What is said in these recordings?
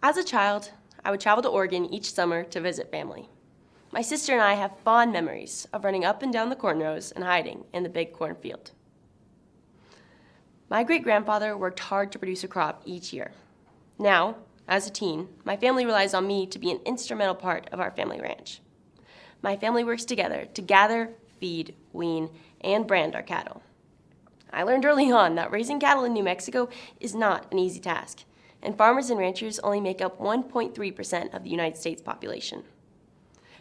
As a child, I would travel to Oregon each summer to visit family. My sister and I have fond memories of running up and down the corn rows and hiding in the big cornfield. My great-grandfather worked hard to produce a crop each year. Now, as a teen, my family relies on me to be an instrumental part of our family ranch. My family works together to gather, feed, wean, and brand our cattle. I learned early on that raising cattle in New Mexico is not an easy task, and farmers and ranchers only make up 1.3% of the United States population.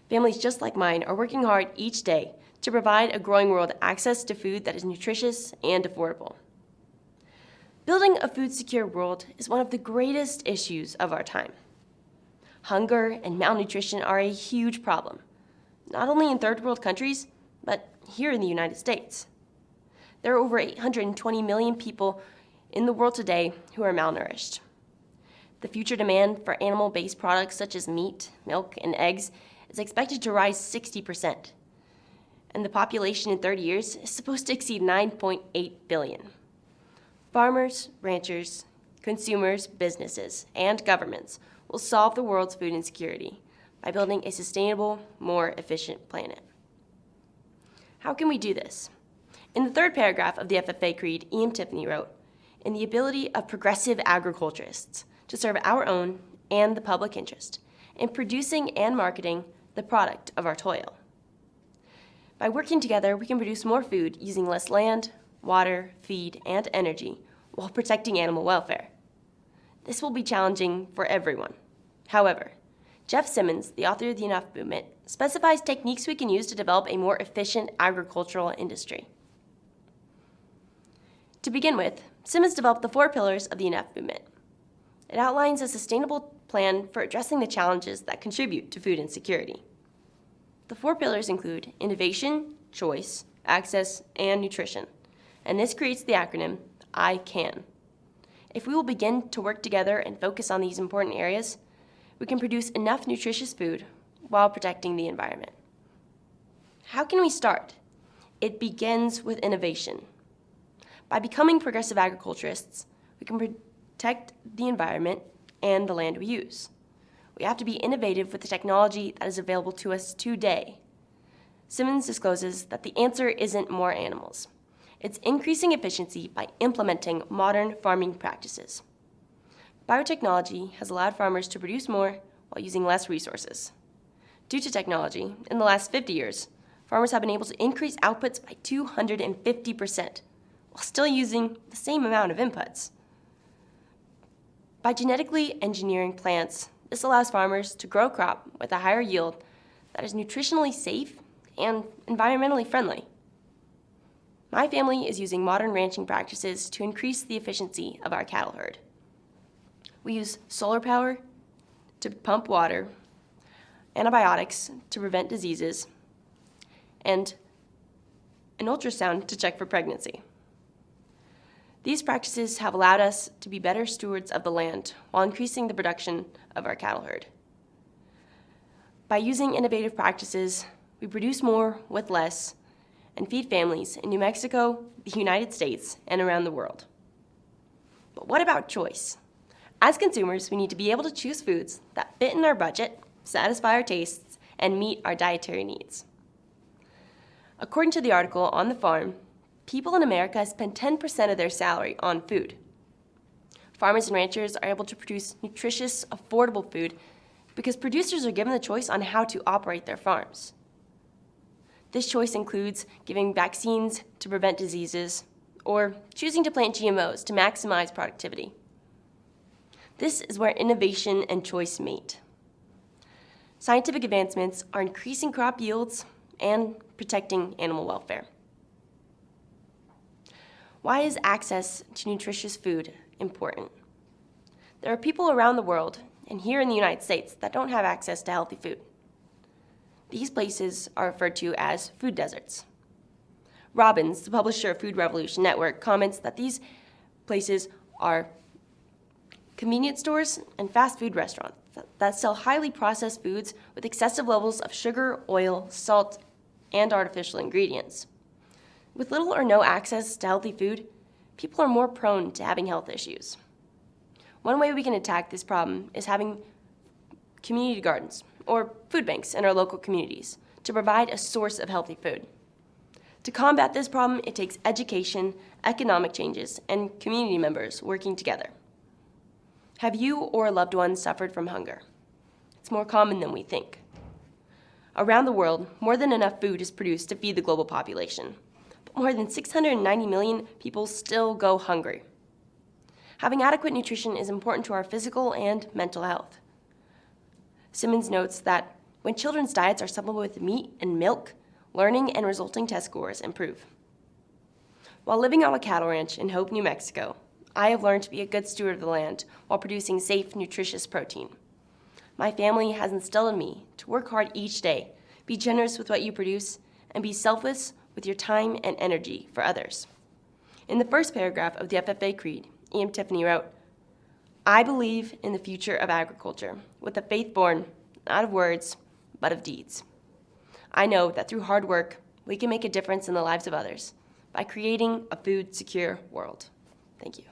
Families just like mine are working hard each day to provide a growing world access to food that is nutritious and affordable. Building a food-secure world is one of the greatest issues of our time. Hunger and malnutrition are a huge problem, not only in third-world countries, but here in the United States. There are over 820 million people in the world today who are malnourished. The future demand for animal-based products such as meat, milk, and eggs is expected to rise 60%, and the population in 30 years is supposed to exceed 9.8 billion. Farmers, ranchers, consumers, businesses, and governments will solve the world's food insecurity by building a sustainable, more efficient planet. How can we do this? In the third paragraph of the FFA Creed, E.M. Tiffany wrote, "In the ability of progressive agriculturists to serve our own and the public interest in producing and marketing the product of our toil. By working together, we can produce more food using less land, water, feed, and energy while protecting animal welfare. This will be challenging for everyone. However, Jeff Simmons, the author of the Enough Movement, specifies techniques we can use to develop a more efficient agricultural industry." To begin with, Simmons developed the 4 pillars of the Enough Movement. It outlines a sustainable plan for addressing the challenges that contribute to food insecurity. The 4 pillars include innovation, choice, access, and nutrition, and this creates the acronym I CAN. If we will begin to work together and focus on these important areas, we can produce enough nutritious food while protecting the environment. How can we start? It begins with innovation. By becoming progressive agriculturists, we can protect the environment and the land we use. We have to be innovative with the technology that is available to us today. Simmons discloses that the answer isn't more animals. It's increasing efficiency by implementing modern farming practices. Biotechnology has allowed farmers to produce more while using less resources. Due to technology, in the last 50 years, farmers have been able to increase outputs by 250% while still using the same amount of inputs. By genetically engineering plants, this allows farmers to grow a crop with a higher yield that is nutritionally safe and environmentally friendly. My family is using modern ranching practices to increase the efficiency of our cattle herd. We use solar power to pump water, antibiotics to prevent diseases, and an ultrasound to check for pregnancy. These practices have allowed us to be better stewards of the land while increasing the production of our cattle herd. By using innovative practices, we produce more with less and feed families in New Mexico, the United States, and around the world. But what about choice? As consumers, we need to be able to choose foods that fit in our budget, satisfy our tastes, and meet our dietary needs. According to the article On the Farm, people in America spend 10% of their salary on food. Farmers and ranchers are able to produce nutritious, affordable food because producers are given the choice on how to operate their farms. This choice includes giving vaccines to prevent diseases or choosing to plant GMOs to maximize productivity. This is where innovation and choice meet. Scientific advancements are increasing crop yields and protecting animal welfare. Why is access to nutritious food important? There are people around the world, and here in the United States, that don't have access to healthy food. These places are referred to as food deserts. Robbins, the publisher of Food Revolution Network, comments that these places are convenience stores and fast food restaurants that sell highly processed foods with excessive levels of sugar, oil, salt, and artificial ingredients. With little or no access to healthy food, people are more prone to having health issues. One way we can attack this problem is having community gardens or food banks in our local communities to provide a source of healthy food. To combat this problem, it takes education, economic changes, and community members working together. Have you or a loved one suffered from hunger? It's more common than we think. Around the world, more than enough food is produced to feed the global population, but more than 690 million people still go hungry. Having adequate nutrition is important to our physical and mental health. Simmons notes that when children's diets are supplemented with meat and milk, learning and resulting test scores improve. While living on a cattle ranch in Hope, New Mexico, I have learned to be a good steward of the land while producing safe, nutritious protein. My family has instilled in me to work hard each day, be generous with what you produce, and be selfless with your time and energy for others. In the first paragraph of the FFA Creed, E.M. Tiffany wrote, "I believe in the future of agriculture with a faith born not of words, but of deeds. I know that through hard work, we can make a difference in the lives of others by creating a food-secure world." Thank you.